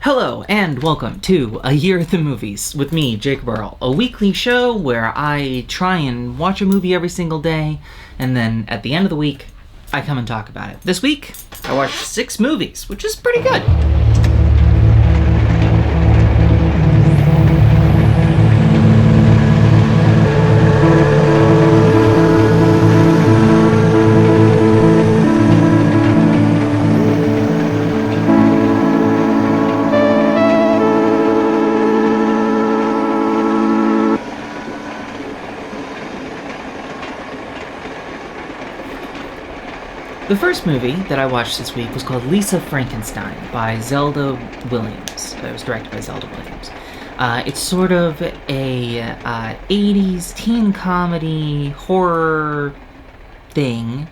Hello and welcome to A Year at the Movies with me, Jacob Earl, a weekly show where I try and watch a movie every single day, and then at the end of the week, I come and talk about it. This week, I watched 6 movies, which is pretty good. The first movie that I watched this week was called Lisa Frankenstein by Zelda Williams. It was directed by Zelda Williams. It's sort of a 80s teen comedy horror thing,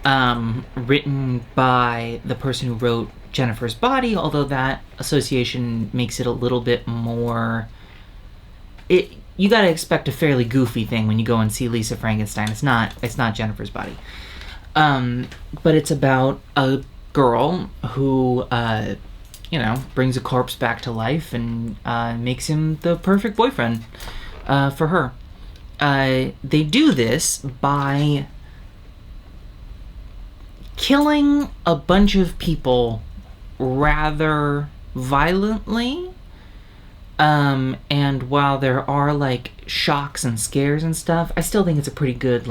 written by the person who wrote Jennifer's Body, although that association makes it a little bit more... You gotta expect a fairly goofy thing when you go and see Lisa Frankenstein. It's not Jennifer's Body. But it's about a girl who, brings a corpse back to life and makes him the perfect boyfriend for her. They do this by killing a bunch of people rather violently. And while there are, shocks and scares and stuff, I still think it's a pretty good,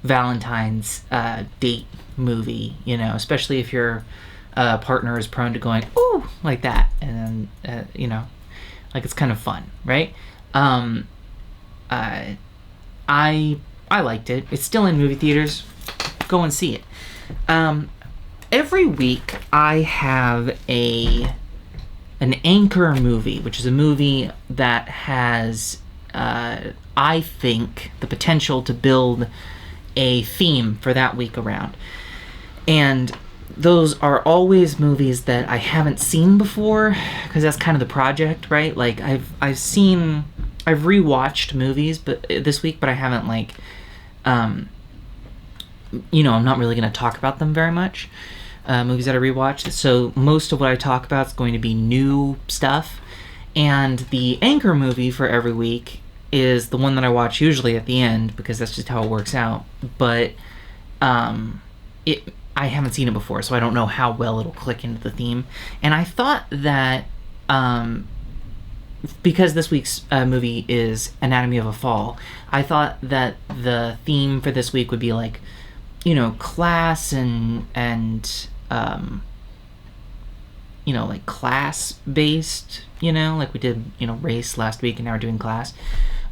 Valentine's date movie, especially if your partner is prone to going ooh like that, and then it's kind of fun, right? I liked it. It's still in movie theaters. Go and see it. Every week I have an anchor movie, which is a movie that has I think the potential to build a theme for that week around. And those are always movies that I haven't seen before, because that's kind of the project, right? I've rewatched movies this week, but I haven't I'm not really going to talk about them very much. Movies that I rewatched. So most of what I talk about is going to be new stuff. And the anchor movie for every week is the one that I watch usually at the end, because that's just how it works out. But I haven't seen it before, so I don't know how well it'll click into the theme. And I thought that because this week's movie is Anatomy of a Fall, I thought that the theme for this week would be class and class based, like we did race last week, and now we're doing class.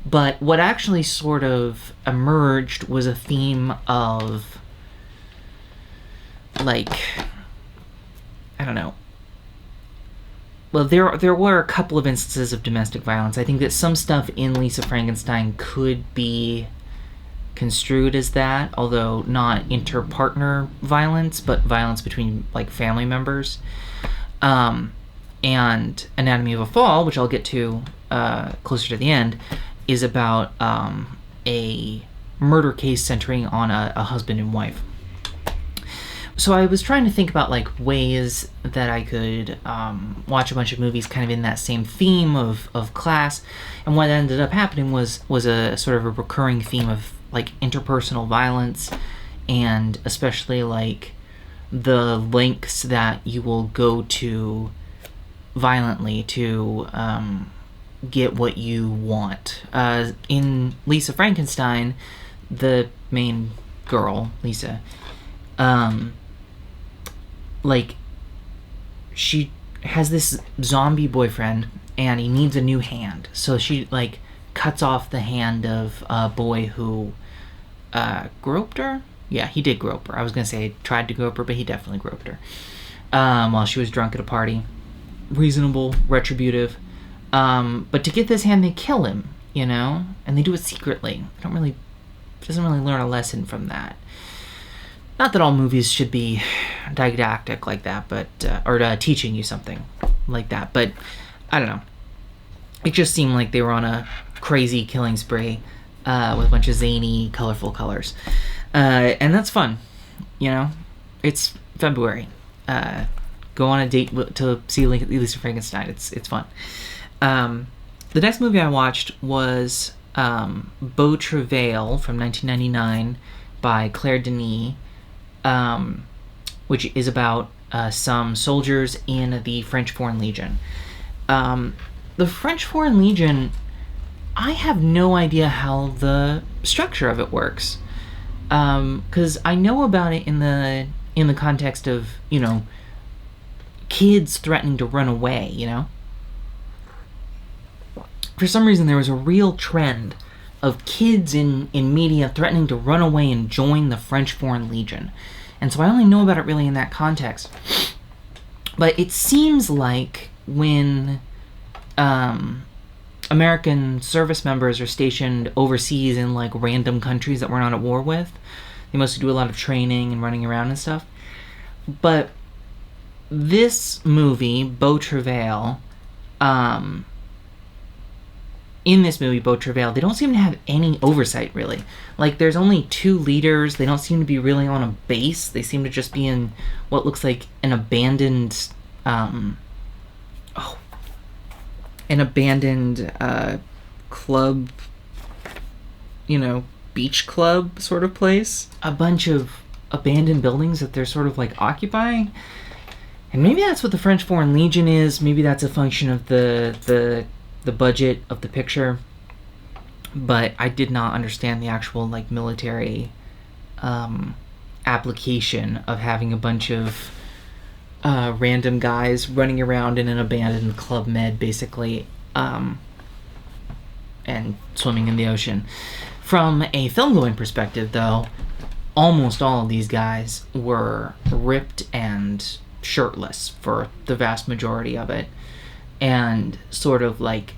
But what actually sort of emerged was a theme of, I don't know. Well, there were a couple of instances of domestic violence. I think that some stuff in Lisa Frankenstein could be construed as that, although not inter-partner violence, but violence between, family members. And Anatomy of a Fall, which I'll get to closer to the end, is about a murder case centering on a husband and wife. So I was trying to think about ways that I could watch a bunch of movies kind of in that same theme of class, and what ended up happening was a sort of a recurring theme of interpersonal violence, and especially the lengths that you will go to violently to get what you want. In Lisa Frankenstein, the main girl, Lisa, she has this zombie boyfriend, and he needs a new hand. So she cuts off the hand of a boy who groped her. Yeah, he did grope her. I was gonna say tried to grope her, but he definitely groped her while she was drunk at a party. Reasonable, retributive. But to get this hand, they kill him, and they do it secretly. Doesn't really learn a lesson from that. Not that all movies should be didactic like that, but or teaching you something like that. But I don't know. It just seemed like they were on a crazy killing spree with a bunch of zany, colorful colors, and that's fun. It's February. Go on a date to see Lisa Frankenstein. It's fun. The next movie I watched was Beau Travail from 1999 by Claire Denis, which is about some soldiers in the French Foreign Legion. The French Foreign Legion, I have no idea how the structure of it works, because I know about it in the context of, you know, kids threatening to run away, you know? For some reason, there was a real trend of kids in media threatening to run away and join the French Foreign Legion. And so I only know about it really in that context. But it seems like when American service members are stationed overseas in, like, random countries that we're not at war with, they mostly do a lot of training and running around and stuff. But this movie, Beau Travail, in this movie, Beau Travail, they don't seem to have any oversight, really. Like, there's only 2 leaders. They don't seem to be really on a base. They seem to just be in what looks like an abandoned, club, you know, beach club sort of place. A bunch of abandoned buildings that they're sort of, like, occupying. And maybe that's what the French Foreign Legion is. Maybe that's a function of the budget of the picture, but I did not understand the actual, like, military application of having a bunch of random guys running around in an abandoned Club Med, basically, and swimming in the ocean. From a film-going perspective, though, almost all of these guys were ripped and shirtless for the vast majority of it, and sort of, like,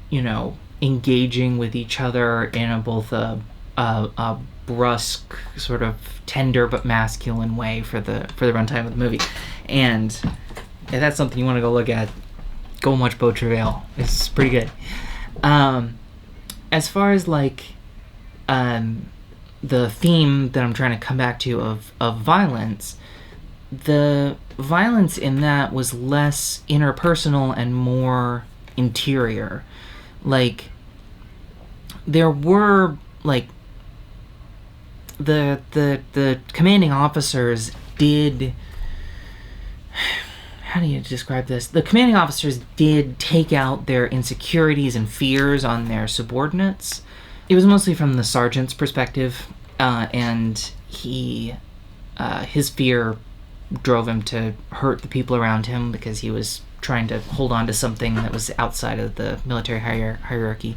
you know, engaging with each other in both a brusque, sort of tender but masculine way for the runtime of the movie. And if that's something you want to go look at, go and watch Beau Travail. It's pretty good. As far as, like, the theme that I'm trying to come back to of violence, the violence in that was less interpersonal and more interior. Like, there were, like, the commanding officers did, how do you describe this? The commanding officers did take out their insecurities and fears on their subordinates. It was mostly from the sergeant's perspective, and his fear drove him to hurt the people around him because he was trying to hold on to something that was outside of the military hierarchy.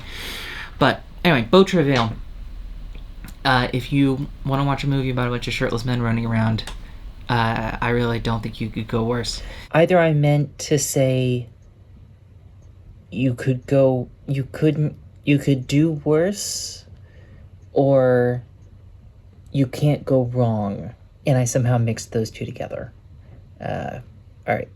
But anyway, Beau Travail. If you want to watch a movie about a bunch of shirtless men running around, I really don't think you could go worse. Either I meant to say you could do worse, or you can't go wrong. And I somehow mixed those two together. Alright.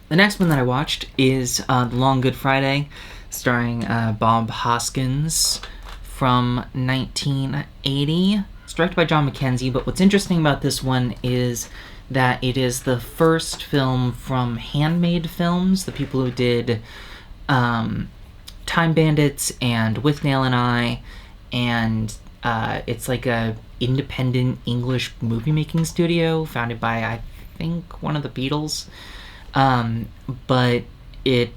The next one that I watched is The Long Good Friday, starring Bob Hoskins, from 1980. It's directed by John McKenzie, but what's interesting about this one is that it is the first film from Handmade Films, the people who did Time Bandits and With Nail and I, and it's like a independent English movie-making studio founded by, I think, one of the Beatles. But it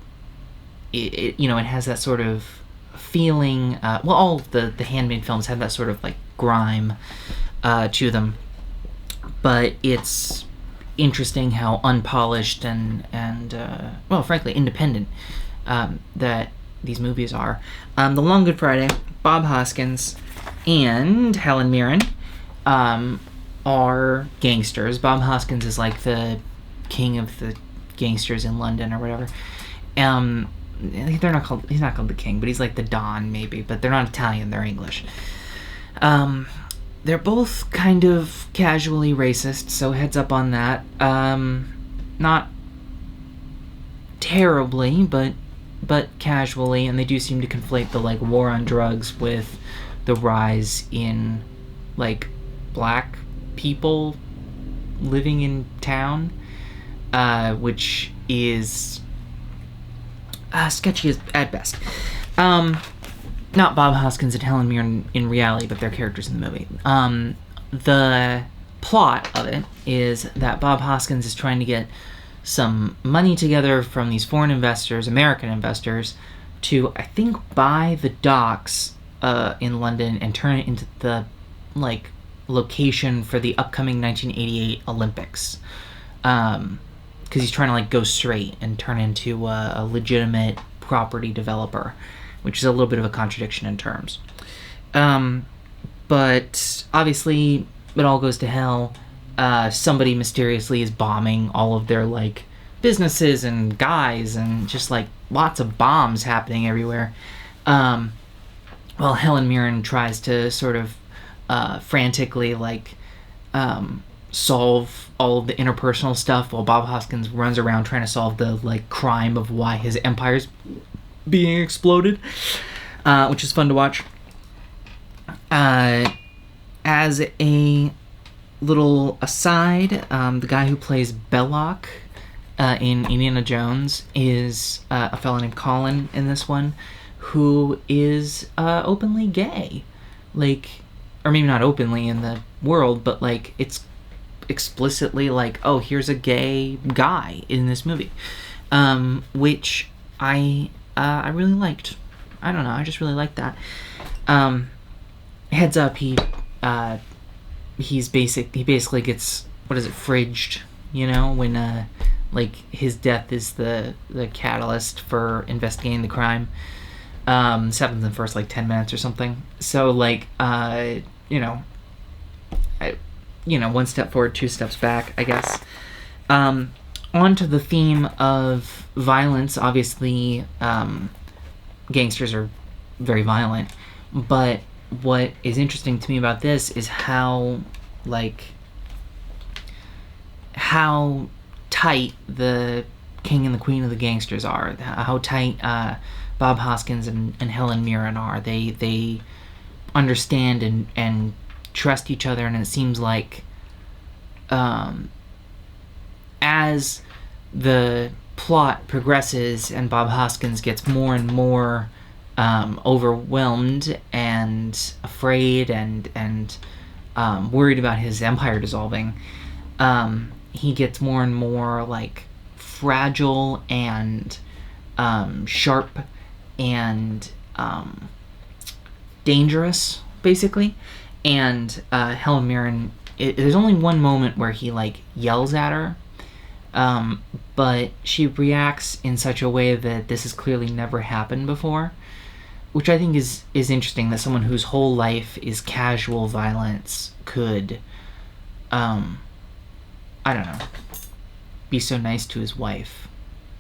you know, it has that sort of feeling, well, all of the Handmade films have that sort of, like, grime to them, but it's interesting how unpolished and well, frankly, independent that these movies are. The Long Good Friday, Bob Hoskins and Helen Mirren are gangsters. Bob Hoskins is like the king of the gangsters in London or whatever. He's not called the king, but he's like the Don, maybe, but they're not Italian, they're English. They're both kind of casually racist, so heads up on that. Not terribly, but casually, and they do seem to conflate the, like, war on drugs with the rise in, like, black people living in town, which is sketchy at best. Not Bob Hoskins and Helen Mirren in reality, but their characters in the movie. The plot of it is that Bob Hoskins is trying to get some money together from these foreign investors, American investors, to, I think, buy the docks in London and turn it into the, like, location for the upcoming 1988 Olympics. Because he's trying to, like, go straight and turn into a legitimate property developer, which is a little bit of a contradiction in terms. But obviously, it all goes to hell. Somebody mysteriously is bombing all of their, like, businesses and guys, and just, like, lots of bombs happening everywhere. Well, Helen Mirren tries to sort of frantically, like, solve all of the interpersonal stuff, while Bob Hoskins runs around trying to solve the, like, crime of why his empire's being exploded, which is fun to watch. As a little aside, the guy who plays Belloc in Indiana Jones is a fellow named Colin in this one, who is openly gay. Like, or maybe not openly in the world, but, like, it's explicitly like, oh, here's a gay guy in this movie, which I really liked. I don't know, I just really liked that. Heads up, he basically gets, what is it, fridged, you know, when like his death is the catalyst for investigating the crime. This happens in the first, like, 10 minutes or something. So, like, one step forward, two steps back, I guess. On to the theme of violence. Obviously, gangsters are very violent, but what is interesting to me about this is how tight the king and the queen of the gangsters are. How tight Bob Hoskins and Helen Mirren are. They understand and trust each other, and it seems like as the plot progresses and Bob Hoskins gets more and more overwhelmed and afraid and worried about his empire dissolving, he gets more and more, like, fragile and sharp and dangerous, basically. And Helen Mirren, there's only one moment where he, like, yells at her, but she reacts in such a way that this has clearly never happened before, which I think is interesting, that someone whose whole life is casual violence could, I don't know, be so nice to his wife,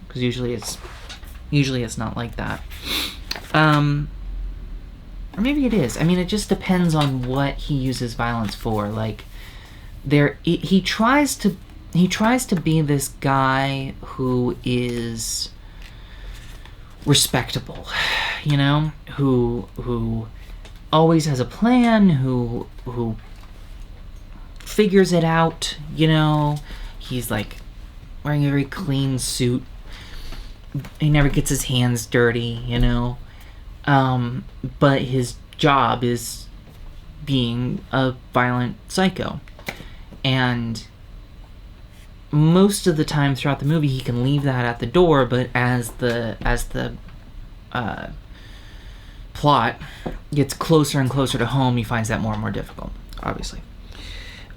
because usually it's not like that. Or maybe it is. I mean, it just depends on what he uses violence for. Like, he tries to be this guy who is respectable, you know, who always has a plan, who figures it out, you know. He's, like, wearing a very clean suit. He never gets his hands dirty, you know. But his job is being a violent psycho. And most of the time throughout the movie, he can leave that at the door, but as the plot gets closer and closer to home, he finds that more and more difficult, obviously.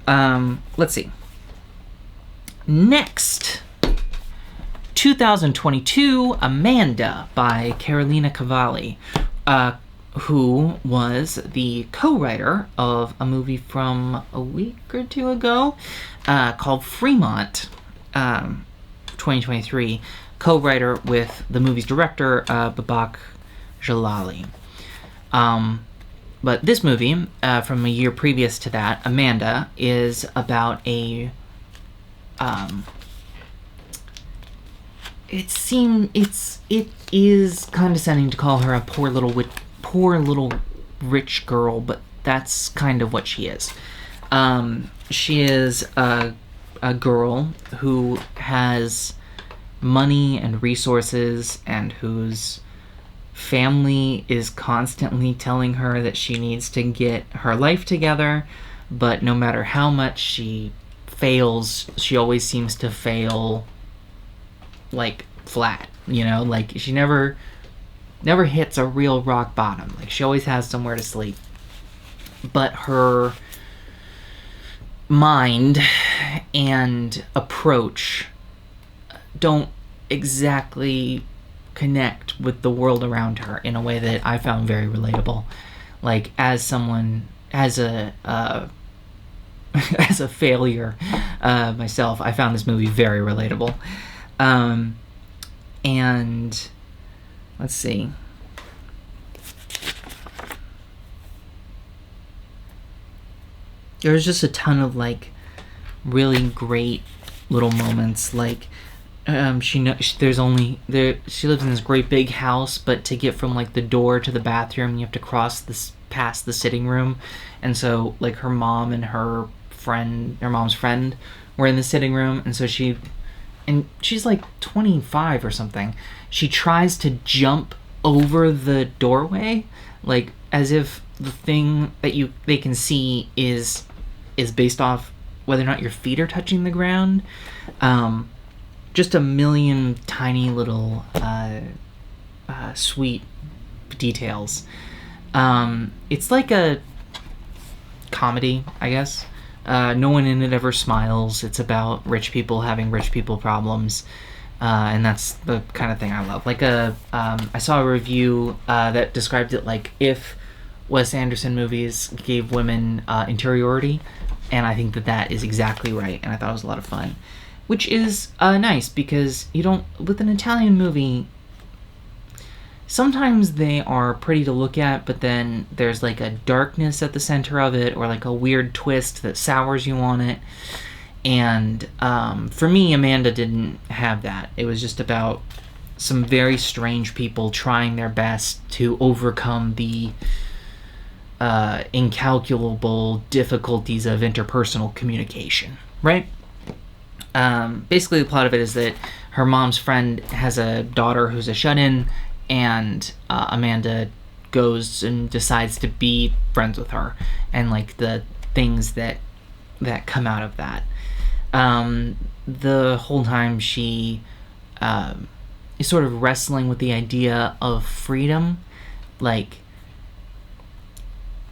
Let's see. Next, 2022, Amanda by Carolina Cavalli, who was the co-writer of a movie from a week or two ago called Fremont, 2023, co-writer with the movie's director, Babak Jalali. But this movie, from a year previous to that, Amanda, is about a it is condescending to call her a poor little rich girl, but that's kind of what she is. She is a a girl who has money and resources and whose family is constantly telling her that she needs to get her life together, but no matter how much she fails, she always seems to fail like flat, like she never hits a real rock bottom. Like she always has somewhere to sleep. But her mind and approach don't exactly connect with the world around her in a way that I found very relatable. Like as someone, as a as a failure myself, I found this movie very relatable. And let's see. There's just a ton of like really great little moments. Like she lives in this great big house, but to get from like the door to the bathroom, you have to cross this past the sitting room, and so like her mom and her mom's friend were in the sitting room, and so she's like 25 or something. She tries to jump over the doorway, like as if the thing that they can see is based off whether or not your feet are touching the ground. Just a million tiny little sweet details. It's like a comedy, I guess. No one in it ever smiles. It's about rich people having rich people problems. And that's the kind of thing I love. Like I saw a review that described it like if Wes Anderson movies gave women interiority, and I think that is exactly right, and I thought it was a lot of fun. Which is nice, because with an Italian movie, sometimes they are pretty to look at, but then there's like a darkness at the center of it, or like a weird twist that sours you on it. And for me, Amanda didn't have that. It was just about some very strange people trying their best to overcome the incalculable difficulties of interpersonal communication, right? Basically, the plot of it is that her mom's friend has a daughter who's a shut-in, and Amanda goes and decides to be friends with her, and like the things that come out of that. The whole time she is sort of wrestling with the idea of freedom, like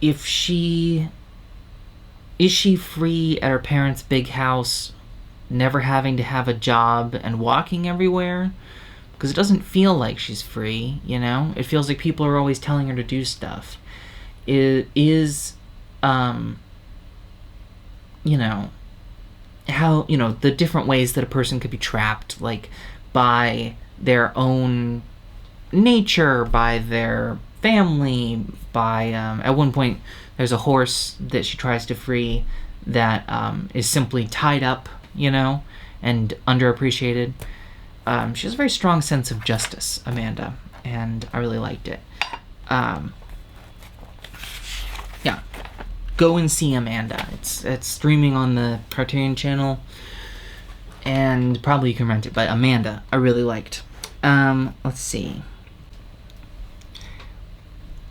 is she free at her parents' big house, never having to have a job and walking everywhere? Because it doesn't feel like she's free, It feels like people are always telling her to do stuff. It is, how, the different ways that a person could be trapped, like, by their own nature, by their family, by, at one point, there's a horse that she tries to free that is simply tied up, and underappreciated. She has a very strong sense of justice, Amanda, and I really liked it. Yeah, go and see Amanda. It's streaming on the Criterion Channel, and probably you can rent it, but Amanda, I really liked. Let's see.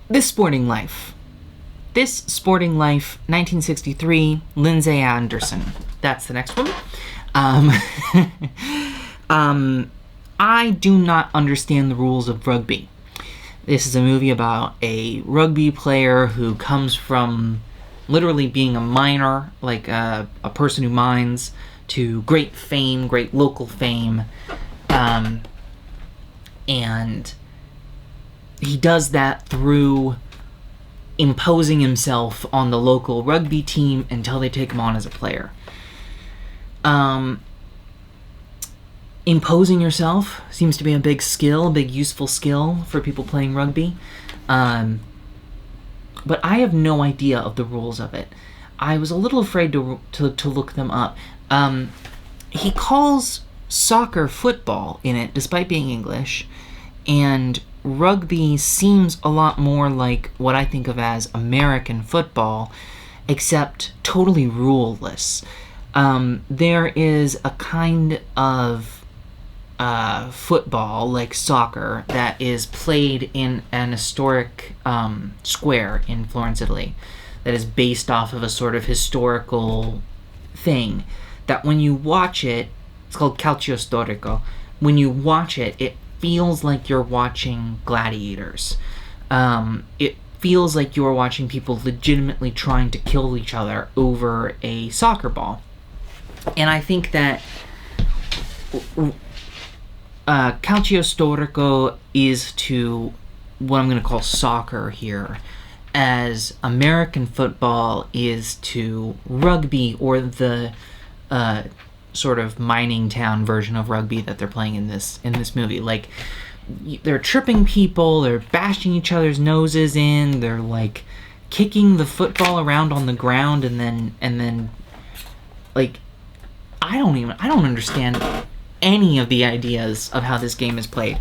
This Sporting Life, 1963, Lindsay Anderson. That's the next one. I do not understand the rules of rugby. This is a movie about a rugby player who comes from literally being a miner, like a person who mines, to great fame, great local fame. And he does that through imposing himself on the local rugby team until they take him on as a player. Imposing yourself seems to be a big skill, a big useful skill for people playing rugby. But I have no idea of the rules of it. I was a little afraid to look them up. He calls soccer football in it, despite being English, and rugby seems a lot more like what I think of as American football, except totally ruleless. There is a kind of football, like soccer, that is played in an historic square in Florence, Italy, that is based off of a sort of historical thing. That when you watch it, it's called Calcio Storico. When you watch it, it feels like you're watching gladiators. It feels like you're watching people legitimately trying to kill each other over a soccer ball. And I think that Calcio Storico is to what I'm going to call soccer here, as American football is to rugby, or the sort of mining town version of rugby that they're playing in this movie. Like, they're tripping people, they're bashing each other's noses in, they're like kicking the football around on the ground, and then like I don't understand any of the ideas of how this game is played.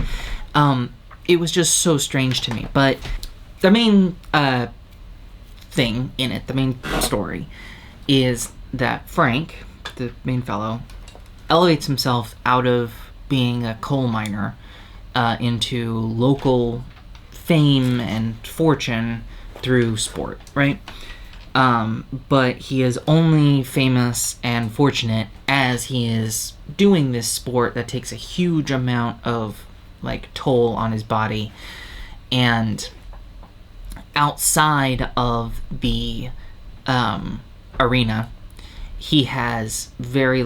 It was just so strange to me. But the main thing in it, the main story, is that Frank, the main fellow, elevates himself out of being a coal miner into local fame and fortune through sport, right? But he is only famous and fortunate as he is doing this sport that takes a huge amount of like toll on his body. And outside of the arena, he has very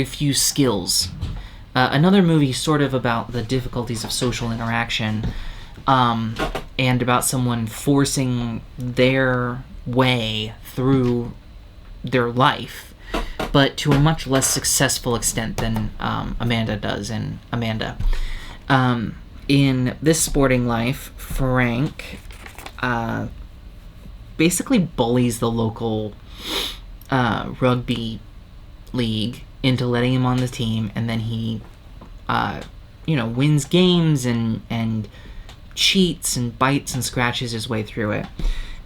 few skills. Another movie sort of about the difficulties of social interaction, and about someone forcing their way through their life, but to a much less successful extent than Amanda does in Amanda. In this sporting life, Frank basically bullies the local rugby league into letting him on the team, and then he wins games and cheats and bites and scratches his way through it.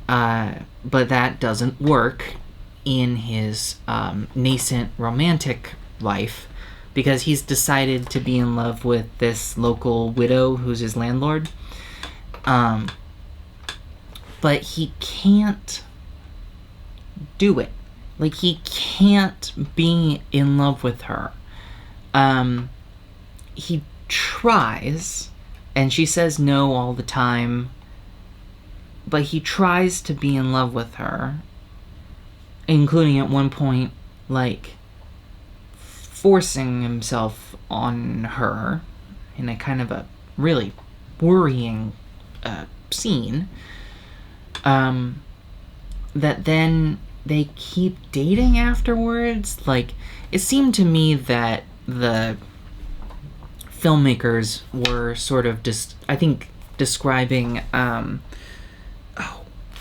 But that doesn't work in his nascent romantic life, because he's decided to be in love with this local widow who's his landlord. But he can't do it. Like, he can't be in love with her. He tries, and she says no all the time, but he tries to be in love with her, including at one point, like, forcing himself on her in a kind of a really worrying scene, that then they keep dating afterwards. Like, it seemed to me that the filmmakers were sort of describing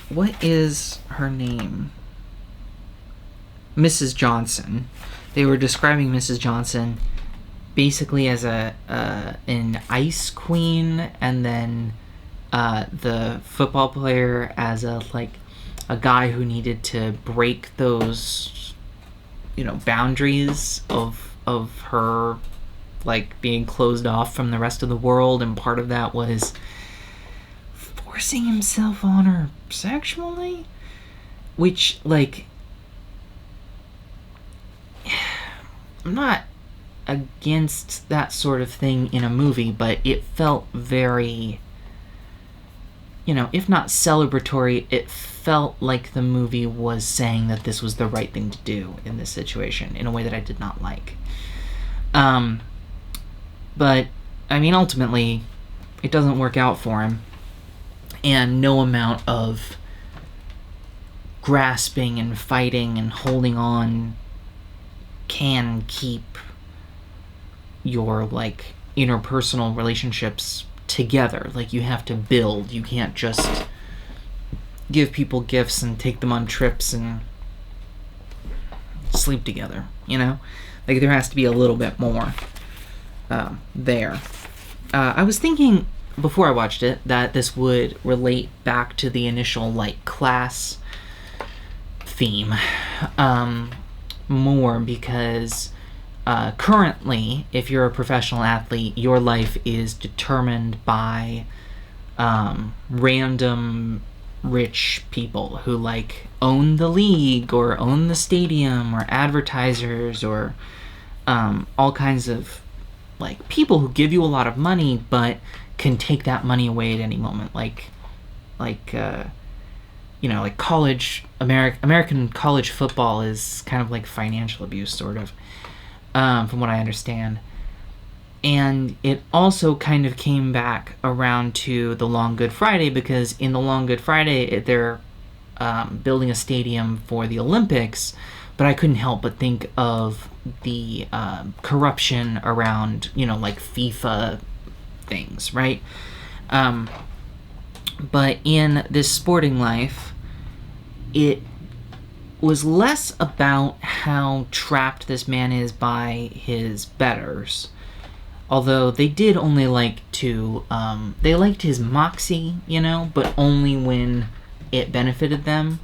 what is her name? Mrs. Johnson. They were describing Mrs. Johnson basically as an ice queen, and then the football player as a guy who needed to break those boundaries of her like being closed off from the rest of the world, and part of that was forcing himself on her sexually, which, like, I'm not against that sort of thing in a movie, but it felt very, if not celebratory, it felt like the movie was saying that this was the right thing to do in this situation in a way that I did not like. But, I mean, ultimately, it doesn't work out for him, and no amount of grasping and fighting and holding on can keep your, like, interpersonal relationships together. Like, you have to build. You can't just give people gifts and take them on trips and sleep together, Like, there has to be a little bit more there. I was thinking before I watched it that this would relate back to the initial, like, class theme. more because currently, if you're a professional athlete, your life is determined by random rich people who like own the league or own the stadium or advertisers or all kinds of like people who give you a lot of money but can take that money away at any moment, like college American college football is kind of like financial abuse, sort of, from what I understand. And it also kind of came back around to the Long Good Friday, because in the Long Good Friday they're building a stadium for the Olympics, but I couldn't help but think of the corruption around, like FIFA things, right? But in this sporting life, it was less about how trapped this man is by his betters. Although they did only like to, they liked his moxie, but only when it benefited them,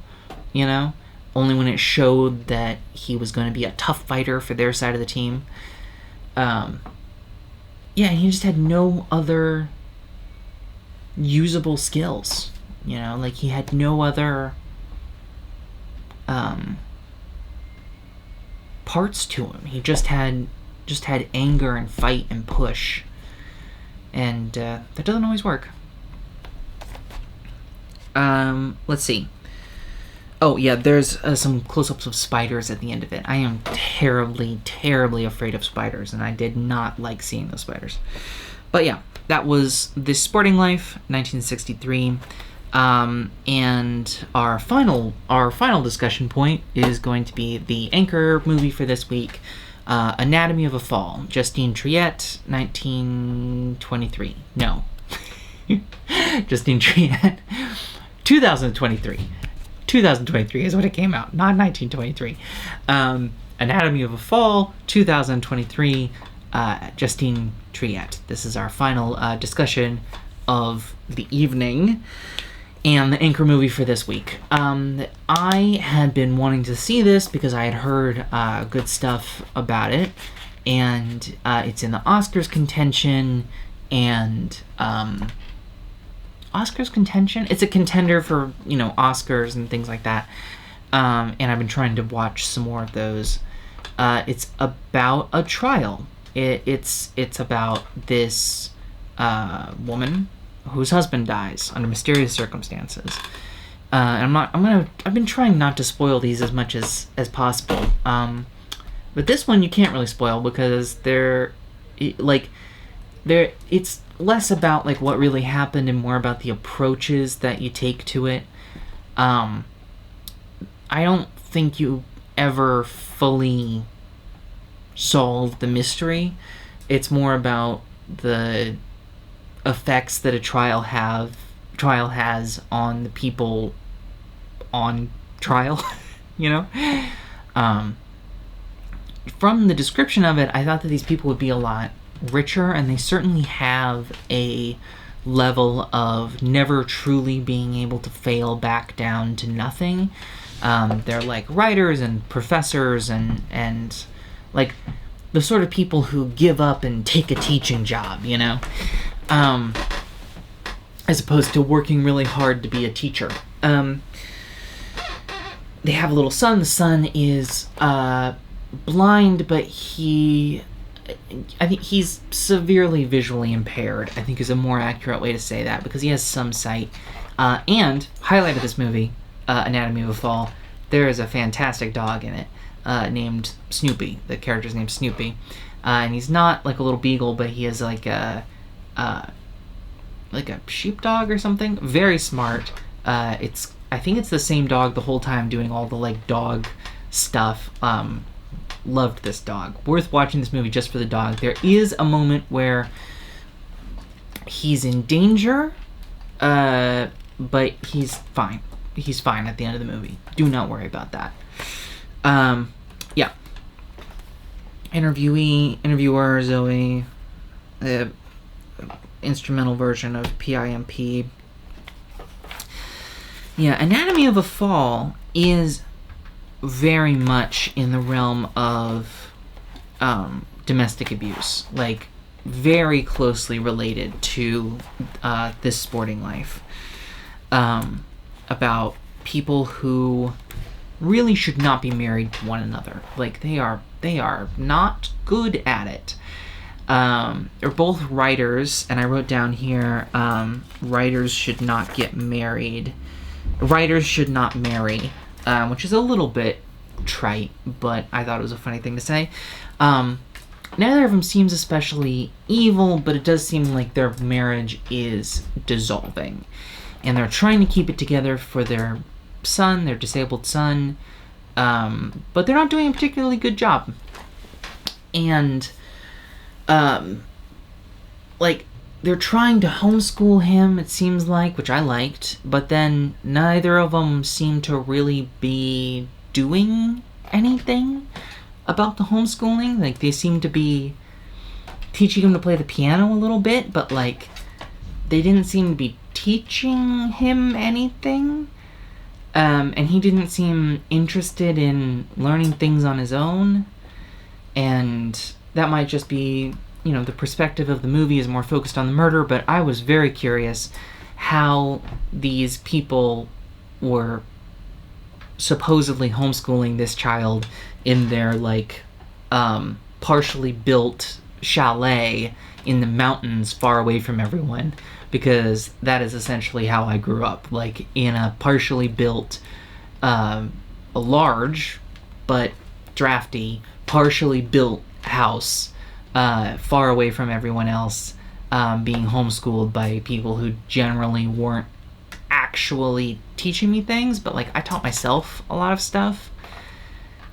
only when it showed that he was going to be a tough fighter for their side of the team. He just had no other usable skills, like he had no other parts to him. He just had anger and fight and push, and that doesn't always work. Let's see. Oh yeah, there's some close-ups of spiders at the end of it. I am terribly, terribly afraid of spiders, and I did not like seeing those spiders. But yeah, that was This Sporting Life, 1963. And our final discussion point is going to be the anchor movie for this week, Anatomy of a Fall, Justine Triet, 1923. No. Justine Triet, 2023. 2023 is when it came out, not 1923. Anatomy of a Fall, 2023, Justine Triet. This is our final discussion of the evening and the anchor movie for this week. I had been wanting to see this because I had heard good stuff about it, and it's in the Oscars contention, and Oscars contention? It's a contender for, Oscars and things like that, and I've been trying to watch some more of those. It's about a trial. It's about this woman whose husband dies under mysterious circumstances. And I've been trying not to spoil these as much as possible. But this one you can't really spoil because it's less about like what really happened and more about the approaches that you take to it. I don't think you ever fully solve the mystery. It's more about the effects that a trial has on the people on trial. From the description of it, I thought that these people would be a lot richer, and they certainly have a level of never truly being able to fail back down to nothing. They're like writers and professors and like the sort of people who give up and take a teaching job, as opposed to working really hard to be a teacher. They have a little son. The son is blind, but I think he's severely visually impaired, I think is a more accurate way to say that, because he has some sight. And, highlight of this movie, Anatomy of a Fall, there is a fantastic dog in it, named Snoopy. The character's named Snoopy. And he's not like a little beagle, but he is like a sheepdog or something. Very smart. I think it's the same dog the whole time doing all the like dog stuff. Loved this dog. Worth watching this movie just for the dog. There is a moment where he's in danger, but he's fine. He's fine at the end of the movie. Do not worry about that. Yeah. Interviewer, Zoe, instrumental version of PIMP. Yeah, Anatomy of a Fall is very much in the realm of domestic abuse, like very closely related to This Sporting Life, about people who really should not be married to one another. Like they are not good at it. They're both writers, and I wrote down here, writers should not get married. Writers should not marry, which is a little bit trite, but I thought it was a funny thing to say. Neither of them seems especially evil, but it does seem like their marriage is dissolving. And they're trying to keep it together for their son, their disabled son, but they're not doing a particularly good job. And, like, they're trying to homeschool him, it seems like, which I liked, but then neither of them seem to really be doing anything about the homeschooling. Like, they seem to be teaching him to play the piano a little bit, but, like, they didn't seem to be teaching him anything. And he didn't seem interested in learning things on his own. And that might just be, you know, the perspective of the movie is more focused on the murder, but I was very curious how these people were supposedly homeschooling this child in their, like, partially built chalet in the mountains far away from everyone, because that is essentially how I grew up, like, in a partially built, a large but drafty, partially built house, far away from everyone else, being homeschooled by people who generally weren't actually teaching me things, but, like, I taught myself a lot of stuff,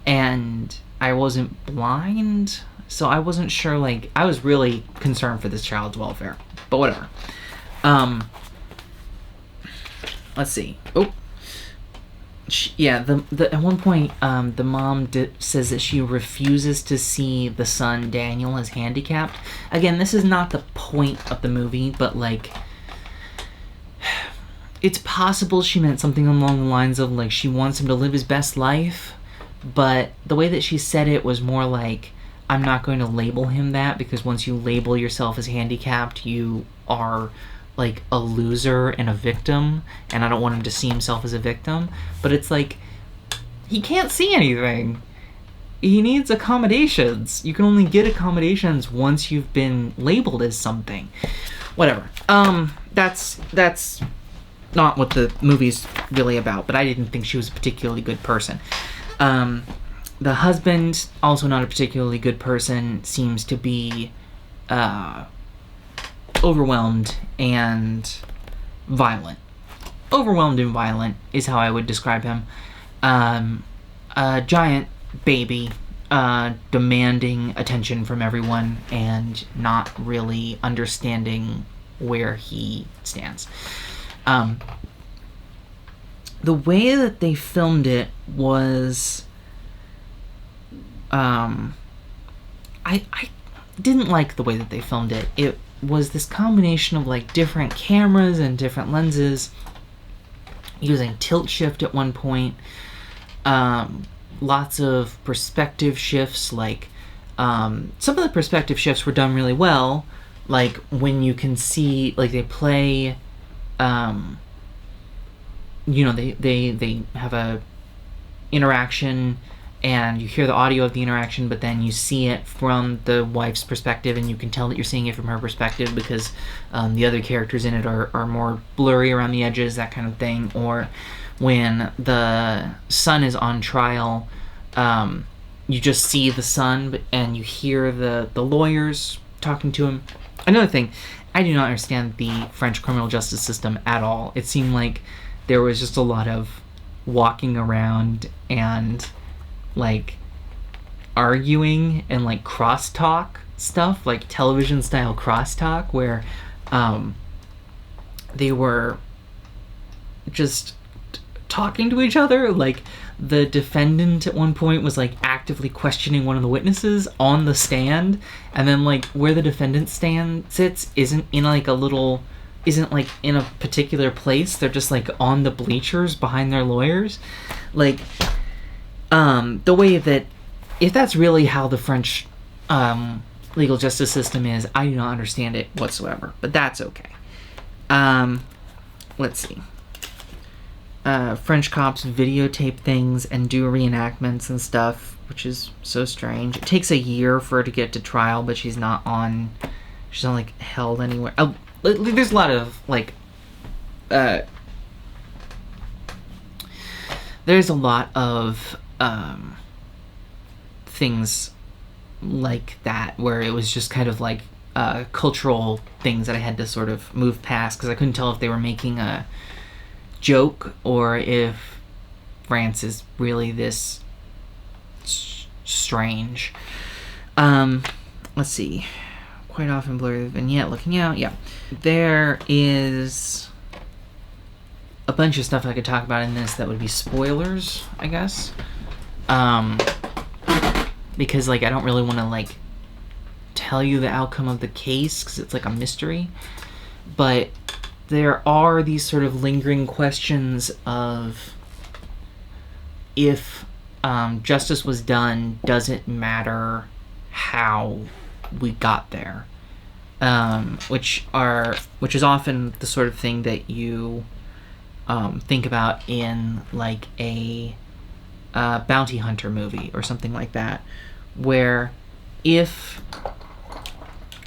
and I wasn't blind, so I wasn't sure, like, I was really concerned for this child's welfare, but whatever. Let's see. Oh, at one point, the mom says that she refuses to see the son, Daniel, as handicapped. Again, this is not the point of the movie, but, like, it's possible she meant something along the lines of, like, she wants him to live his best life, but the way that she said it was more like, I'm not going to label him that, because once you label yourself as handicapped, you are, like, a loser and a victim, and I don't want him to see himself as a victim. But it's like, he can't see anything. He needs accommodations. You can only get accommodations once you've been labeled as something. Whatever. That's not what the movie's really about, but I didn't think she was a particularly good person. The husband, also not a particularly good person, seems to be overwhelmed and violent. Overwhelmed and violent is how I would describe him. A giant baby, demanding attention from everyone and not really understanding where he stands. The way that they filmed it was, I didn't like the way that they filmed it. It was this combination of, like, different cameras and different lenses, using tilt shift at one point, lots of perspective shifts, like, some of the perspective shifts were done really well, like, when you can see, like, they play, you know, they have a interaction, and you hear the audio of the interaction, but then you see it from the wife's perspective, and you can tell that you're seeing it from her perspective because the other characters in it are more blurry around the edges, that kind of thing. Or when the son is on trial, you just see the son, and you hear the lawyers talking to him. Another thing, I do not understand the French criminal justice system at all. It seemed like there was just a lot of walking around and, like, arguing and, like, crosstalk stuff, like television style crosstalk, where they were just talking to each other. Like, the defendant at one point was, like, actively questioning one of the witnesses on the stand, and then, like, where the defendant sits isn't in, like, isn't, like, in a particular place. They're just, like, on the bleachers behind their lawyers. Like, The way that, if that's really how the French legal justice system is, I do not understand it whatsoever, but that's okay. Let's see. French cops videotape things and do reenactments and stuff, which is so strange. It takes a year for her to get to trial, but she's not like held anywhere. Oh, there's a lot of like there's a lot of things like that where it was just kind of like cultural things that I had to sort of move past because I couldn't tell if they were making a joke or if France is really this strange. Let's see. Quite often blurry vignette looking out. Yeah. There is a bunch of stuff I could talk about in this that would be spoilers, I guess. Because like I don't really want to like tell you the outcome of the case because it's like a mystery. But there are these sort of lingering questions of if justice was done, does it matter how we got there? Which is often the sort of thing that you think about in like a bounty hunter movie or something like that, where if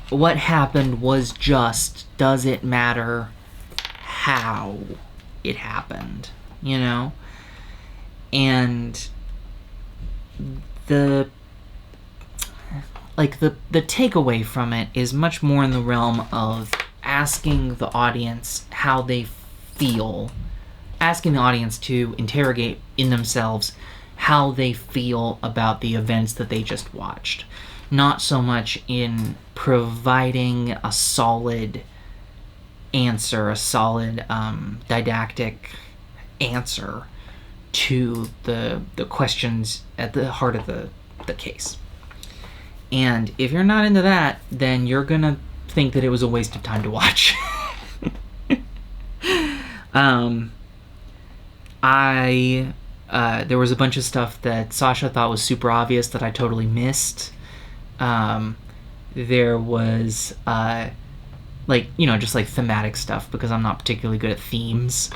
what happened was just, does it matter how it happened, you know? And the takeaway from it is much more in the realm of asking the audience how they feel, asking the audience to interrogate in themselves how they feel about the events that they just watched. Not so much in providing a solid answer, a solid didactic answer to the questions at the heart of the case. And if you're not into that, then you're gonna think that it was a waste of time to watch. There was a bunch of stuff that Sasha thought was super obvious that I totally missed. There was just like thematic stuff because I'm not particularly good at themes.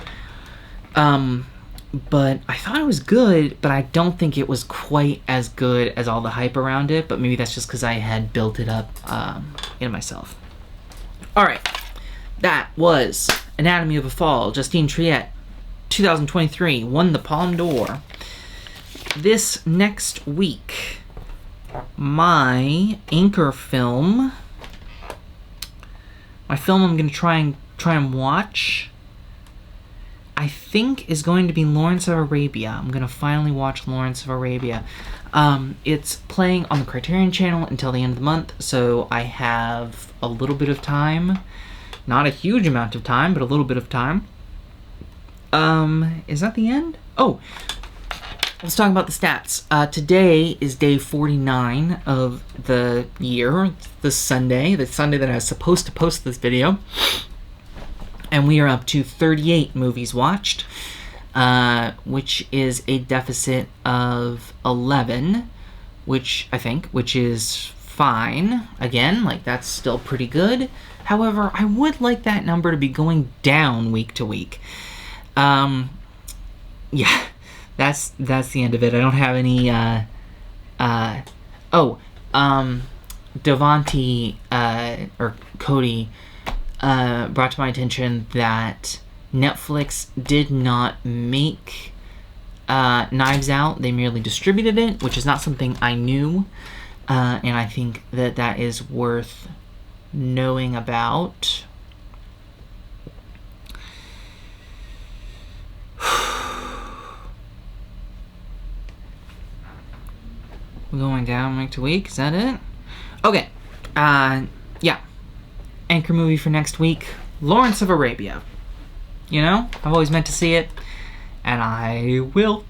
But I thought it was good, but I don't think it was quite as good as all the hype around it, but maybe that's just because I had built it up in myself. Alright, that was Anatomy of a Fall. Justine Triet, 2023, won the Palme d'Or. This next week, my anchor film, my film I'm going to try and watch, I think is going to be Lawrence of Arabia. I'm going to finally watch Lawrence of Arabia. It's playing on the Criterion Channel until the end of the month, so I have a little bit of time. Not a huge amount of time, but a little bit of time. Is that the end? Oh, let's talk about the stats. Today is day 49 of the year, the Sunday that I was supposed to post this video. And we are up to 38 movies watched, which is a deficit of 11, which is fine. Again, like that's still pretty good. However, I would like that number to be going down week to week. Yeah, that's the end of it. I don't have any, Devontae, or Cody, brought to my attention that Netflix did not make Knives Out. They merely distributed it, which is not something I knew, and I think that is worth knowing about. We're going down week to week. Is that it? Okay. Yeah. Anchor movie for next week, Lawrence of Arabia. You know, I've always meant to see it, and I will.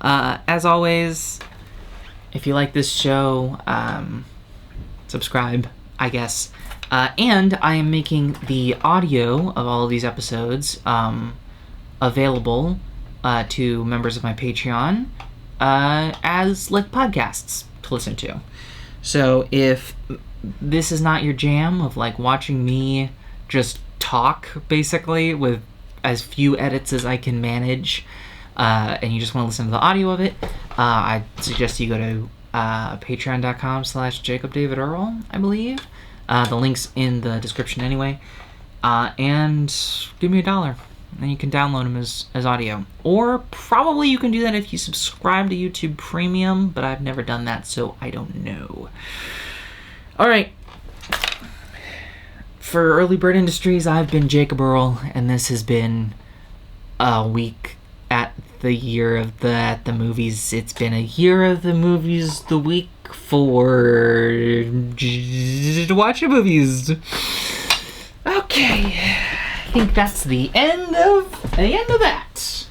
As always, if you like this show, subscribe, I guess. And I am making the audio of all of these episodes available to members of my Patreon as like podcasts to listen to. So if this is not your jam of like watching me just talk basically with as few edits as I can manage, and you just want to listen to the audio of it, I suggest you go to patreon.com/JacobDavidEarl, I believe. The link's in the description anyway. And give me $1. And you can download them as audio. Or probably you can do that if you subscribe to YouTube Premium, but I've never done that, so I don't know. Alright. For Early Bird Industries, I've been Jacob Earl, and this has been a week at the movies. It's been a year of the movies, the week for watching movies. Okay, I think that's the end of that.